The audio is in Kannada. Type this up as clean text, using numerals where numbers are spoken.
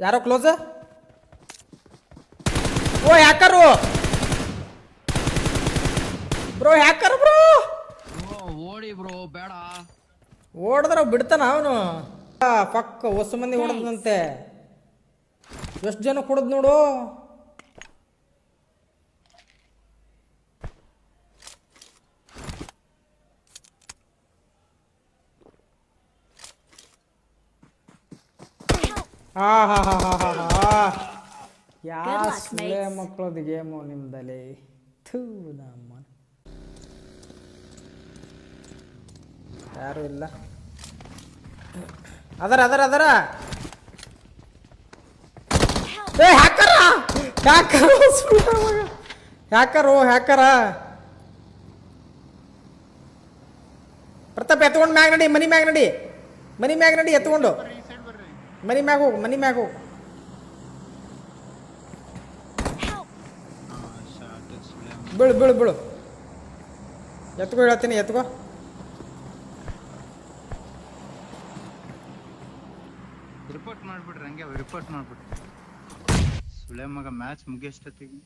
ಯಾರೋ ಕ್ಲೋಸ್. ಓ ಹ್ಯಾಕರು ಬ್ರೋ, ಹ್ಯಾಕರ್ ಬ್ರೋ. ಓಡಿ ಬ್ರೋ, ಬೇಡ. ಓಡಿದ್ರ ಬಿಡ್ತಾನ ಅವನು. ಪಕ್ಕ ಹೊಸ ಮಂದಿ ಹೊಡೆದಂತೆ. ಎಷ್ಟು ಜನ ಕೊಡದ್ ನೋಡು. ಹಾ ಹಾ ಹಾ ಹಾ ಹಾ ಹಾ. ಯಾ ಸುಳ್ಳೆ ಮಕ್ಕಳದು ಗೇಮು ನಿಮ್ದಲ್ಲಿ. ಥೂ ನಮ್ಮ ಯಾರು ಇಲ್ಲ. ಅದರ ಅದರ ಅದರ ಏ ಹ್ಯಾಕರ ಹ್ಯಾಕರ ಹ್ಯಾಕರು ಹ್ಯಾಕರ. ಪ್ರತಾಪ್ ಎತ್ಕೊಂಡು ಮ್ಯಾಗ ನಡಿ, ಮನಿ ಮ್ಯಾಗ ನಡಿ, ಮನಿ ಮ್ಯಾಗ ನಡಿ ಎತ್ಕೊಂಡು. ಮನಿ ಮ್ಯಾಗ ಹೋಗು, ಮನಿ ಮ್ಯಾಗ ಹೋಗು. ಬೀಳು ಬೀಳು ಬೀಳು. ಎತ್ಕೋ ಹೇಳ್ತೀನಿ, ಎತ್ಕೋ. ರಿಪೋರ್ಟ್ ಮಾಡ್ಬಿಡ್ರಿ, ಹಂಗೆ ರಿಪೋರ್ಟ್ ಮಾಡ್ಬಿಡ್ರಿ. ಸುಳೆ ಮಗ ಮ್ಯಾಚ್ ಮುಗಿಯಷ್ಟೊತ್ತಿಗೆ